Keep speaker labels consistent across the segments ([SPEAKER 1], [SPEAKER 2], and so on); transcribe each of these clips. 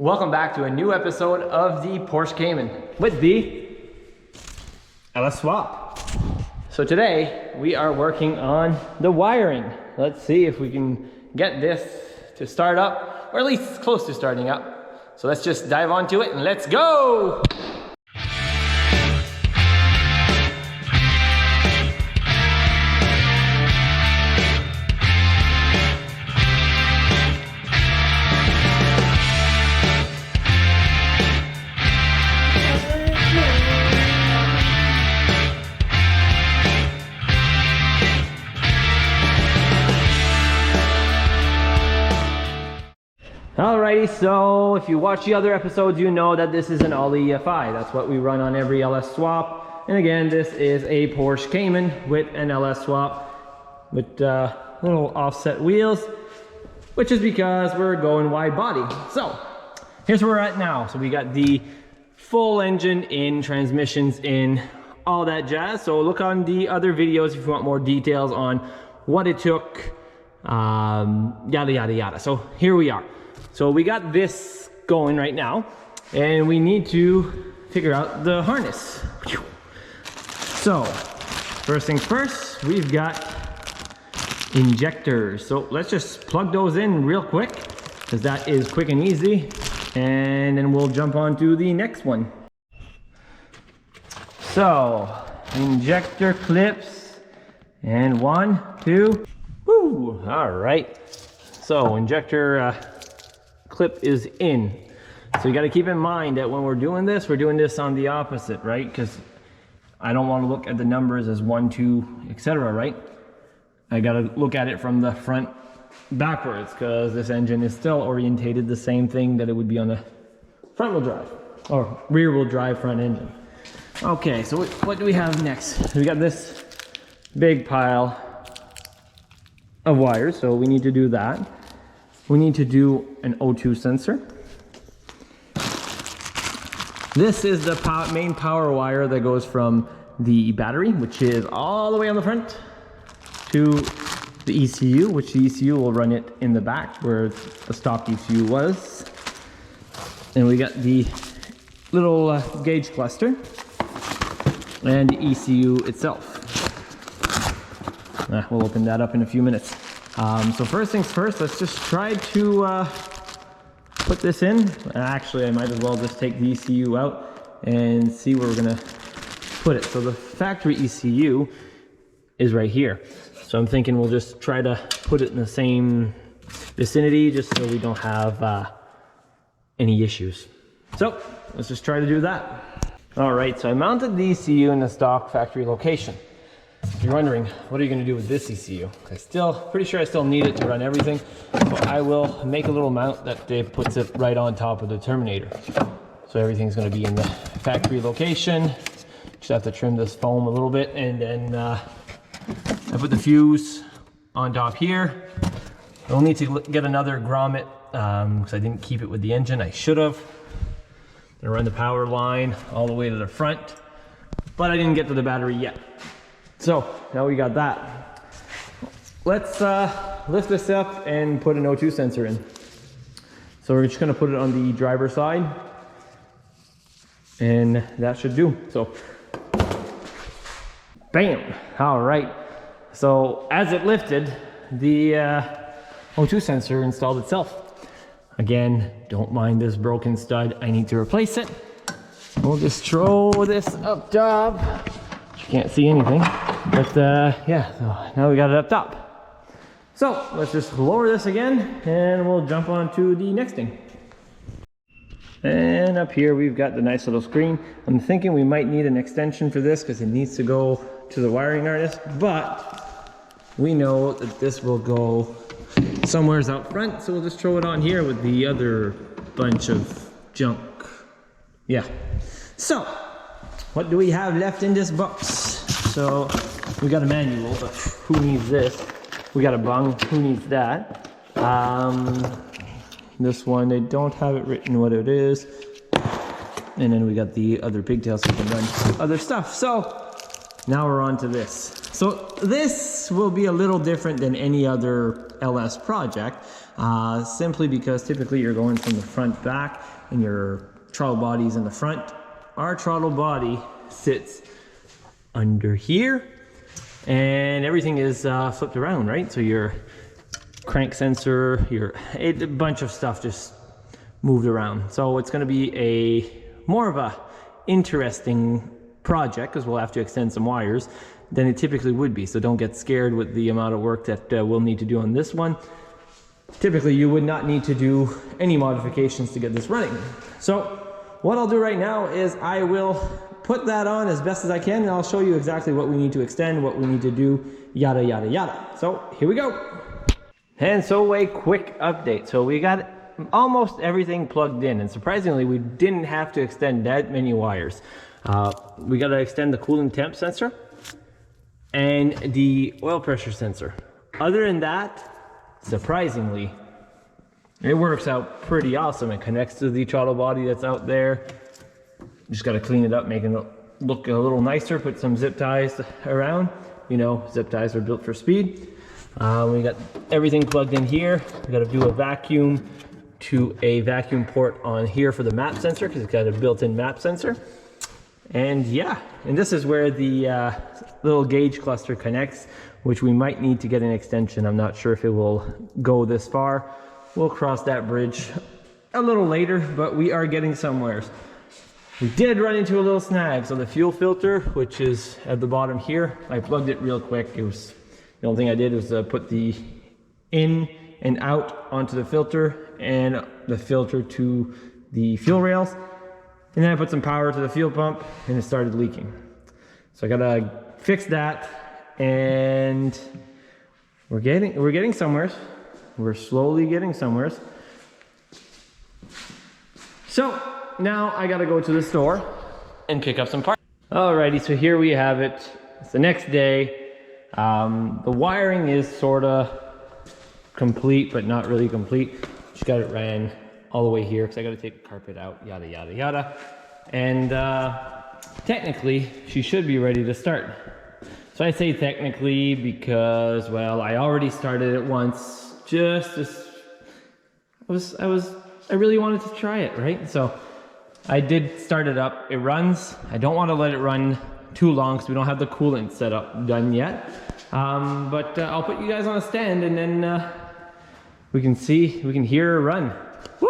[SPEAKER 1] Welcome back to a new episode of the Porsche Cayman with the LS Swap. So today we are working on the wiring. Let's see if we can get this to start up, or at least close to starting up. So let's just dive onto it and let's go! Alrighty, so if you watch the other episodes, you know that this is an all EFI. That's what we run on every LS swap. And again, this is a Porsche Cayman with an LS swap with little offset wheels, which is because we're going wide body. So here's where we're at now. So we got the full engine in, transmissions in, all that jazz. So look on the other videos if you want more details on what it took, yada yada yada. So here we are. So we got this going right now, and we need to figure out the harness. So first things first, we've got injectors. So let's just plug those in real quick, because that is quick and easy, and then we'll jump on to the next one. So injector clips, and 1, 2, woo! All right. So injector clip is in. So you got to keep in mind that when we're doing this on the opposite, right? Because I don't want to look at the numbers as 1, 2, etc., right? I got to look at it from the front backwards, because this engine is still orientated the same thing that it would be on the front wheel drive or rear wheel drive front engine. Okay, so what do we have next? We got this big pile of wires, so we need to do that. We need to do an O2 sensor. This is the main power wire that goes from the battery, which is all the way on the front, to the ECU, which the ECU will run it in the back where the stock ECU was. And we got the little gauge cluster and the ECU itself. We'll open that up in a few minutes. So first things first, let's just try to put this in. Actually, I might as well just take the ECU out and see where we're gonna put it. So the factory ECU is right here. So I'm thinking we'll just try to put it in the same vicinity, just so we don't have any issues. So let's just try to do that. All right, so I mounted the ECU in the stock factory location. If you're wondering, what are you going to do with this ECU? Pretty sure I still need it to run everything. So I will make a little mount that puts it right on top of the terminator. So everything's going to be in the factory location. Just have to trim this foam a little bit, and then I put the fuse on top here. I'll need to get another grommet because I didn't keep it with the engine. I should have. I run the power line all the way to the front, but I didn't get to the battery yet. So now we got that. Let's lift this up and put an O2 sensor in. So we're just gonna put it on the driver's side, and that should do. So, bam, all right. So as it lifted, the O2 sensor installed itself. Again, don't mind this broken stud, I need to replace it. We'll just throw this up top. You can't see anything. But yeah, so now we got it up top. So let's just lower this again, and we'll jump on to the next thing. And up here we've got the nice little screen. I'm thinking we might need an extension for this because it needs to go to the wiring harness, but we know that this will go somewheres out front, so we'll just throw it on here with the other bunch of junk. Yeah. So what do we have left in this box? So we got a manual, but who needs this? We got a bung, who needs that? This one, they don't have it written what it is. And then we got the other pigtails so we can run other stuff. So now we're on to this. So this will be a little different than any other LS project. simply because typically you're going from the front back and your throttle body's in the front. Our throttle body sits under here and everything is flipped around, right? So your crank sensor, a bunch of stuff just moved around. So it's going to be more of a interesting project because we'll have to extend some wires than it typically would be. So don't get scared with the amount of work that we'll need to do on this one. Typically you would not need to do any modifications to get this running. So what I'll do right now is I will put that on as best as I can, and I'll show you exactly what we need to extend, what we need to do, yada yada yada. So here we go. And so a quick update. So we got almost everything plugged in, and surprisingly we didn't have to extend that many wires. We got to extend the coolant temp sensor and the oil pressure sensor. Other than that, surprisingly, it works out pretty awesome. It connects to the throttle body that's out there. Just got to clean it up, making it look a little nicer, put some zip ties around. You know, zip ties are built for speed. We got everything plugged in here. We got to do a vacuum to a vacuum port on here for the map sensor because it's got a built-in map sensor. And yeah, and this is where the little gauge cluster connects, which we might need to get an extension. I'm not sure if it will go this far. We'll cross that bridge a little later, but we are getting somewhere. We did run into a little snag. So the fuel filter, which is at the bottom here, I plugged it real quick. The only thing I did was put the in and out onto the filter and the filter to the fuel rails. And then I put some power to the fuel pump and it started leaking. So I gotta fix that, and we're getting somewhere. We're slowly getting somewhere. So now I gotta go to the store and pick up some parts. Alrighty, so here we have it. It's the next day. The wiring is sorta complete, but not really complete. Just got it ran all the way here because I got to take the carpet out, yada yada yada. And technically she should be ready to start. So I say technically because, well, I already started it once, I really wanted to try it, right? So I did start it up. It runs. I don't want to let it run too long because we don't have the coolant setup done yet. But I'll put you guys on a stand and then we can hear her run. Woo!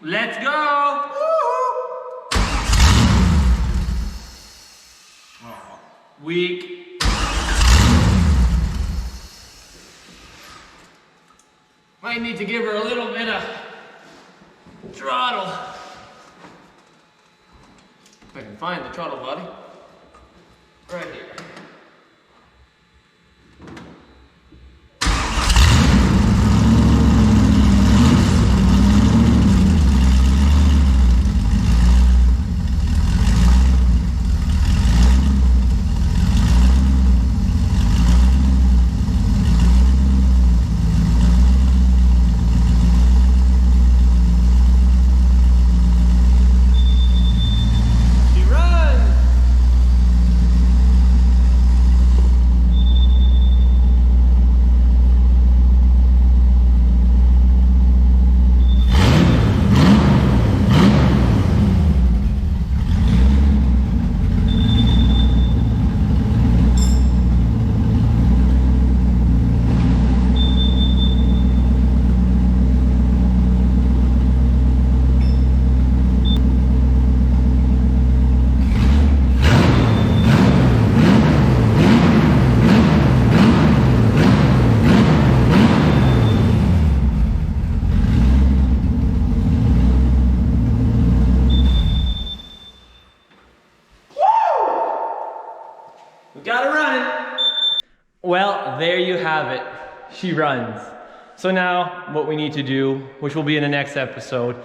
[SPEAKER 1] Let's go! Oh, weak. Might need to give her a little bit of throttle. If I can find the throttle body. Right here. Well, there you have it. She runs. So now what we need to do, which will be in the next episode,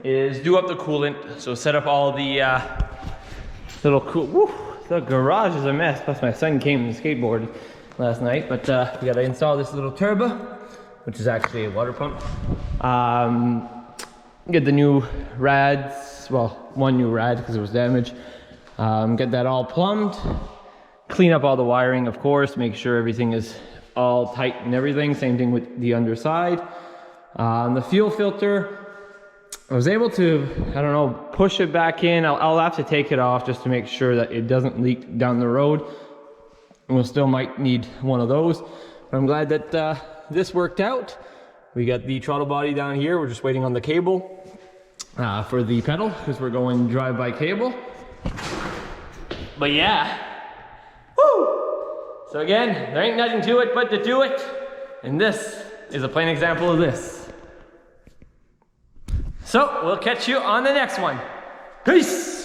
[SPEAKER 1] is do up the coolant. So set up all the the garage is a mess. Plus my son came and skateboarded last night. But we gotta install this little turbo, which is actually a water pump. Get the new rads, well, one new rad because it was damaged. Get that all plumbed. Clean up all the wiring, of course, make sure everything is all tight and everything. Same thing with the underside. The fuel filter, I was able to, I don't know, push it back in. I'll have to take it off just to make sure that it doesn't leak down the road. And we'll still might need one of those. But I'm glad that this worked out. We got the throttle body down here. We're just waiting on the cable for the pedal because we're going drive-by cable. But yeah. Woo! So again, there ain't nothing to it but to do it. And this is a plain example of this. So we'll catch you on the next one. Peace!